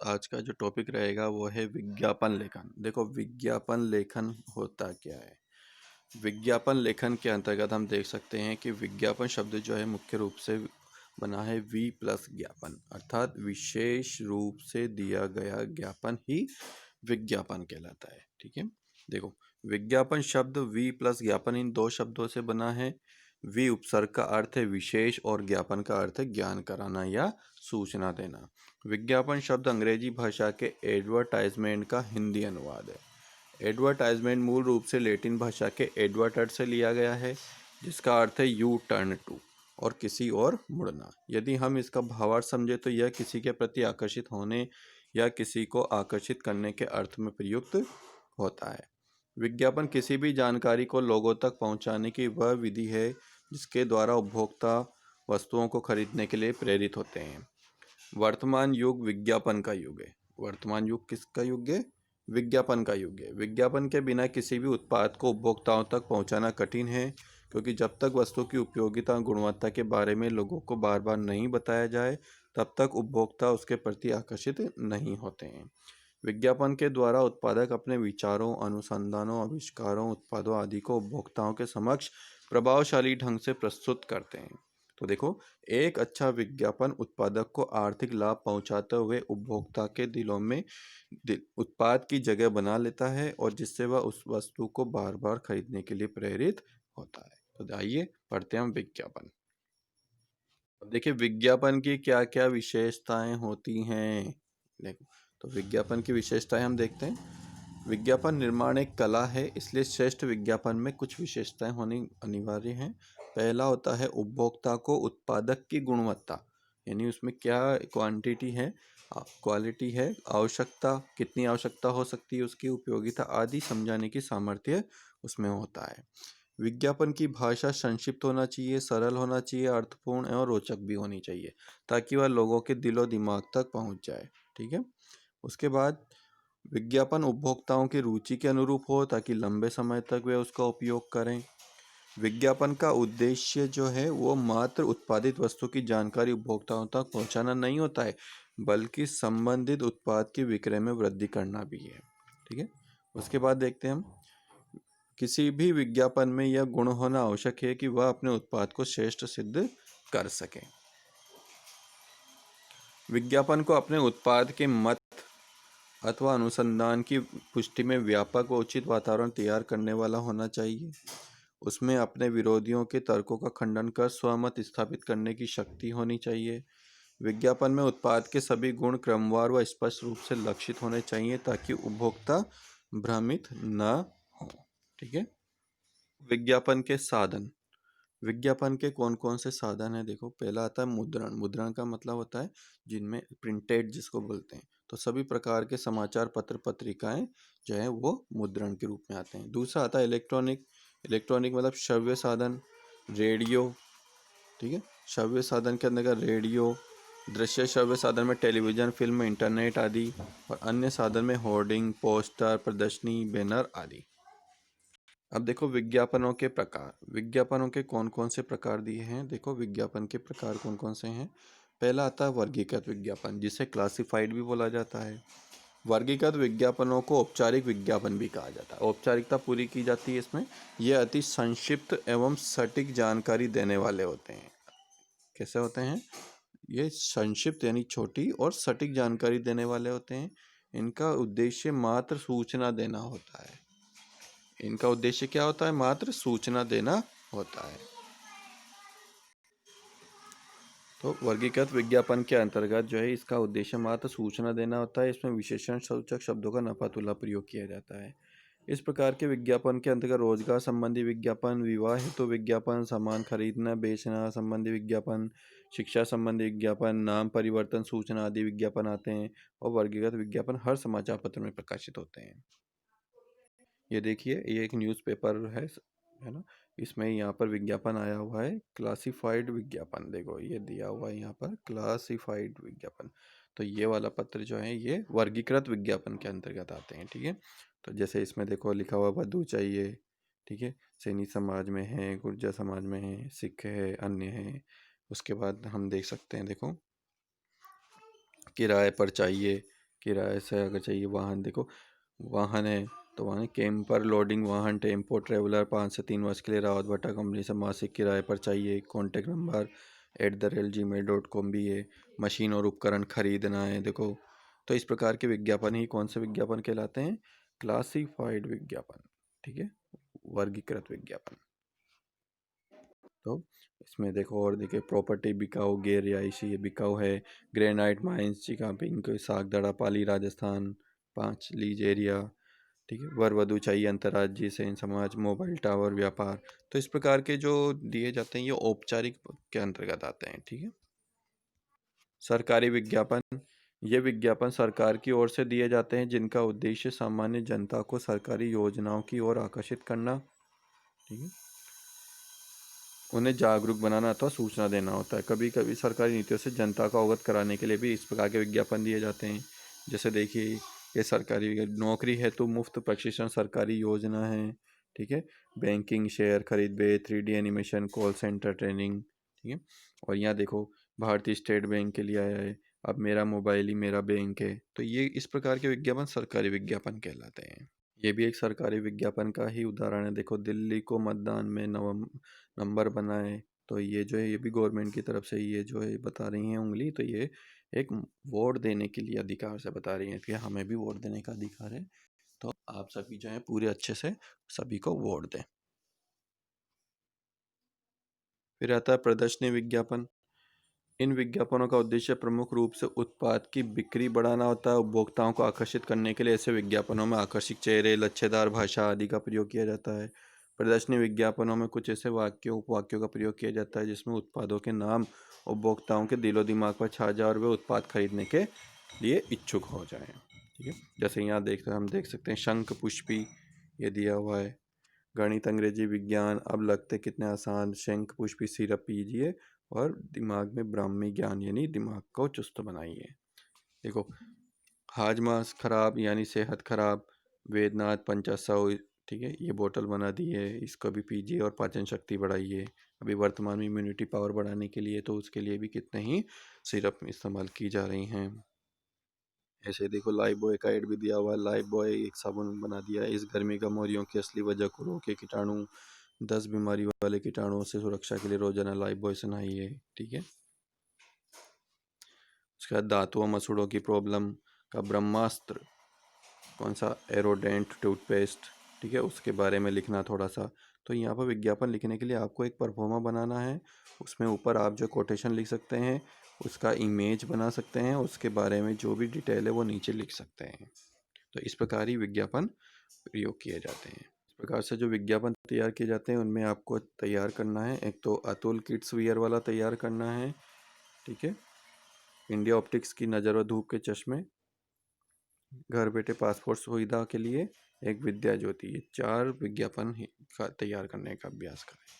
आज का जो टॉपिक रहेगा वो है विज्ञापन लेखन। देखो, विज्ञापन लेखन होता क्या है। विज्ञापन लेखन के अंतर्गत हम देख सकते हैं कि विज्ञापन शब्द जो है मुख्य रूप से बना है वी प्लस ज्ञापन, अर्थात विशेष रूप से दिया गया ज्ञापन ही विज्ञापन कहलाता है। ठीक है, देखो, विज्ञापन शब्द वी प्लस ज्ञापन इन दो शब्दों से बना है। वी उपसर्ग का अर्थ है विशेष और ज्ञापन का अर्थ है ज्ञान कराना या सूचना देना। विज्ञापन शब्द अंग्रेजी भाषा के एडवर्टाइजमेंट का हिंदी अनुवाद है। एडवर्टाइजमेंट मूल रूप से लैटिन भाषा के एडवर्टर से लिया गया है, जिसका अर्थ है यू टर्न टू और किसी और मुड़ना। यदि हम इसका भावार्थ समझे तो यह किसी के प्रति आकर्षित होने या किसी को आकर्षित करने के अर्थ में प्रयुक्त होता है। विज्ञापन किसी भी जानकारी को लोगों तक पहुंचाने की वह विधि है जिसके द्वारा उपभोक्ता वस्तुओं को खरीदने के लिए प्रेरित होते हैं। वर्तमान युग विज्ञापन का युग है। वर्तमान युग किसका युग है? विज्ञापन का युग है। विज्ञापन के बिना किसी भी उत्पाद को उपभोक्ताओं तक पहुंचाना कठिन है, क्योंकि जब तक वस्तु की उपयोगिता और गुणवत्ता के बारे में लोगों को बार बार नहीं बताया जाए, तब तक उपभोक्ता उसके प्रति आकर्षित नहीं होते हैं। विज्ञापन के द्वारा उत्पादक अपने विचारों, अनुसंधानों, आविष्कारों, उत्पादों आदि को उपभोक्ताओं के समक्ष प्रभावशाली ढंग से प्रस्तुत करते हैं। तो देखो, एक अच्छा विज्ञापन उत्पादक को आर्थिक लाभ पहुंचाते हुए उपभोक्ता के दिलों में उत्पाद की जगह बना लेता है, और जिससे वह उस वस्तु को बार बार खरीदने के लिए प्रेरित होता है। तो आइए पढ़ते हैं हम विज्ञापन। देखिए, विज्ञापन की क्या क्या विशेषताएं होती हैं। देखो, तो विज्ञापन की विशेषताएं हम देखते हैं। विज्ञापन निर्माण एक कला है, इसलिए श्रेष्ठ विज्ञापन में कुछ विशेषताएं होनी अनिवार्य हैं। पहला होता है उपभोक्ता को उत्पादक की गुणवत्ता, यानी उसमें क्या क्वांटिटी है, क्वालिटी है, आवश्यकता कितनी आवश्यकता हो सकती है, उसकी उपयोगिता आदि समझाने की सामर्थ्य उसमें होता है। विज्ञापन की भाषा संक्षिप्त होना चाहिए, सरल होना चाहिए, अर्थपूर्ण और रोचक भी होनी चाहिए, ताकि वह लोगों के दिलो दिमाग तक पहुंच जाए। ठीक है, उसके बाद विज्ञापन उपभोक्ताओं की रुचि के अनुरूप हो, ताकि लंबे समय तक वे उसका उपयोग करें। विज्ञापन का उद्देश्य जो है वो मात्र उत्पादित वस्तु की जानकारी उपभोक्ताओं तक पहुंचाना नहीं होता है, बल्कि संबंधित उत्पाद की विक्रय में वृद्धि करना भी है। ठीक है, उसके बाद देखते हैं हम, किसी भी विज्ञापन में यह गुण होना आवश्यक है कि वह अपने उत्पाद को श्रेष्ठ सिद्ध कर सके। विज्ञापन को अपने उत्पाद के मत अथवा अनुसंधान की पुष्टि में व्यापक व उचित वातावरण तैयार करने वाला होना चाहिए। उसमें अपने विरोधियों के तर्कों का खंडन कर स्वमत स्थापित करने की शक्ति होनी चाहिए। विज्ञापन में उत्पाद के सभी गुण क्रमवार व स्पष्ट रूप से लक्षित होने चाहिए, ताकि उपभोक्ता भ्रमित न हो। ठीक है, विज्ञापन के साधन। विज्ञापन के कौन कौन से साधन हैं? देखो, पहला आता है मुद्रण। मुद्रण का मतलब होता है जिनमें प्रिंटेड जिसको बोलते हैं, तो सभी प्रकार के समाचार पत्र पत्रिकाएं जो है वो मुद्रण के रूप में आते हैं। दूसरा आता है इलेक्ट्रॉनिक। इलेक्ट्रॉनिक मतलब श्रव्य साधन, रेडियो। ठीक है, श्रव्य साधन के अंदर का रेडियो। दृश्य श्रव्य साधन में टेलीविजन, फिल्म, इंटरनेट आदि, और अन्य साधन में होर्डिंग, पोस्टर, प्रदर्शनी, बैनर आदि। अब देखो विज्ञापनों के प्रकार। विज्ञापनों के कौन कौन से प्रकार दिए हैं। देखो, विज्ञापन के प्रकार कौन कौन से हैं। पहला आता है वर्गीकृत विज्ञापन, जिसे क्लासिफाइड भी बोला जाता है। वर्गीकृत विज्ञापनों को औपचारिक विज्ञापन भी कहा जाता है। औपचारिकता पूरी की जाती है इसमें। ये अति संक्षिप्त एवं सटीक जानकारी देने वाले होते हैं। कैसे होते हैं ये? संक्षिप्त यानी छोटी और सटीक जानकारी देने वाले होते हैं। इनका उद्देश्य मात्र सूचना देना होता है। इनका उद्देश्य क्या होता है? मात्र सूचना देना होता है। तो वर्गीकृत विज्ञापन के अंतर्गत जो है इसका उद्देश्य मात्र सूचना देना होता है। इसमें विशेषण सूचक शब्दों का नफातुल्ला प्रयोग किया जाता है। इस प्रकार के विज्ञापन के अंतर्गत रोजगार संबंधी विज्ञापन, विवाह हेतु विज्ञापन, सामान खरीदना बेचना संबंधी विज्ञापन, शिक्षा संबंधी विज्ञापन, नाम परिवर्तन सूचना आदि विज्ञापन आते हैं। और वर्गीकृत विज्ञापन हर समाचार पत्र में प्रकाशित होते हैं। ये देखिए, ये एक न्यूज़पेपर है ना, इसमें यहाँ पर विज्ञापन आया हुआ है क्लासिफाइड विज्ञापन। देखो, ये दिया हुआ है यहाँ पर क्लासिफाइड विज्ञापन। तो ये वाला पत्र जो है ये वर्गीकृत विज्ञापन के अंतर्गत आते हैं। ठीक है, तो जैसे इसमें देखो लिखा हुआ वधू चाहिए। ठीक है, सैनी समाज में है, गुर्जर समाज में है, सिख है, अन्य है। उसके बाद हम देख सकते हैं, देखो, किराए पर चाहिए, किराए से अगर चाहिए वाहन, देखो वाहन है तो वाहन कैंपर, लोडिंग वाहन, टेम्पो ट्रेवलर 5 से 3 वर्ष के लिए रावत भट्टा कंपनी से मासिक किराए पर चाहिए। कॉन्टैक्ट नंबर @gmail.com भी है। मशीन और उपकरण खरीदना है, देखो तो इस प्रकार के विज्ञापन ही कौन से विज्ञापन कहलाते हैं? क्लासिफाइड विज्ञापन, ठीक है, वर्गीकृत विज्ञापन। तो इसमें देखो और देखिए, प्रॉपर्टी बिकाऊ, गैर रिहायशी बिकाऊ है। ग्रेनाइट माइंस, चिका पिंक, सागदड़ा, पाली राजस्थान 5 लीज एरिया, ठीक है। वर वधु चाहिए, अंतर्राज्यीय सेन समाज, मोबाइल टावर, व्यापार। तो इस प्रकार के जो दिए जाते हैं ये औपचारिक के अंतर्गत आते हैं, ठीक है। सरकारी विज्ञापन, ये विज्ञापन सरकार की ओर से दिए जाते हैं जिनका उद्देश्य सामान्य जनता को सरकारी योजनाओं की ओर आकर्षित करना, ठीक है, उन्हें जागरूक बनाना अथवा सूचना देना होता है। कभी कभी सरकारी नीतियों से जनता को अवगत कराने के लिए भी इस प्रकार के विज्ञापन दिए जाते हैं। जैसे देखिए, ये सरकारी नौकरी हेतु मुफ्त प्रशिक्षण सरकारी योजना है, ठीक है। बैंकिंग, शेयर खरीद बेच, 3D animation, call centre training, ठीक है। और यहाँ देखो, भारतीय स्टेट बैंक के लिए आया है, अब मेरा मोबाइल ही मेरा बैंक है। तो ये इस प्रकार के विज्ञापन सरकारी विज्ञापन कहलाते हैं। ये भी एक सरकारी विज्ञापन का ही उदाहरण है। देखो, दिल्ली को मतदान में नंबर बनाए, तो ये जो है ये भी गवर्नमेंट की तरफ से ये जो है बता रही हैं उंगली, तो ये एक वोट देने के लिए अधिकार से बता रही हैं कि हमें भी वोट देने का अधिकार है, तो आप सभी जो है पूरे अच्छे से सभी को वोट दें। फिर आता है प्रदर्शनी विज्ञापन। इन विज्ञापनों का उद्देश्य प्रमुख रूप से उत्पाद की बिक्री बढ़ाना होता है। उपभोक्ताओं को आकर्षित करने के लिए ऐसे विज्ञापनों में आकर्षक चेहरे, लच्छेदार भाषा आदि का प्रयोग किया जाता है। प्रदर्शनी विज्ञापनों में कुछ ऐसे वाक्यों उपवाक्यों का प्रयोग किया जाता है जिसमें उत्पादों के नाम उपभोक्ताओं के दिलो दिमाग पर छा जाए और वे उत्पाद खरीदने के लिए इच्छुक हो जाएं, ठीक है। जैसे यहाँ हम देख सकते हैं, शंख पुष्पी, ये दिया हुआ है। गणित, अंग्रेजी, विज्ञान अब लगते कितने आसान, शंख पुष्पी सिरप पीजिए और दिमाग में ब्राह्मी ज्ञान यानी दिमाग को चुस्त बनाइए। देखो, हाजमा खराब यानी सेहत खराब, वेदनाथ 500, ठीक है, ये बोतल बना दी है, इसको भी पीजिए और पाचन शक्ति बढ़ाइए। अभी वर्तमान में इम्यूनिटी पावर बढ़ाने के लिए तो उसके लिए भी कितने ही सिरप इस्तेमाल की जा रही हैं। ऐसे देखो, लाइफ बॉय का एड भी दिया हुआ है। लाइफ बॉय एक साबुन बना दिया है, इस गर्मी का मोरियों की असली वजह को रोके कीटाणु, 10 बीमारी वाले कीटाणुओं से सुरक्षा के लिए रोजाना लाइफ बॉय से नहाइए, ठीक है। उसके बाद दांतों मसूड़ों की प्रॉब्लम का ब्रह्मास्त्र, कौन सा, एरोडेंट टूथपेस्ट, ठीक है, उसके बारे में लिखना थोड़ा सा। तो यहाँ पर विज्ञापन लिखने के लिए आपको एक परफॉर्मा बनाना है, उसमें ऊपर आप जो कोटेशन लिख सकते हैं, उसका इमेज बना सकते हैं, उसके बारे में जो भी डिटेल है वो नीचे लिख सकते हैं। तो इस प्रकार ही विज्ञापन प्रयोग किए जाते हैं। इस प्रकार से जो विज्ञापन तैयार किए जाते हैं उनमें आपको तैयार करना है, एक तो अतुल किड्स वियर वाला तैयार करना है, ठीक है, इंडिया ऑप्टिक्स की नज़र व धूप के चश्मे, घर बैठे पासपोर्ट सुविधा के लिए एक विद्या ज्योति, ये 4 विज्ञापन तैयार करने का अभ्यास करें।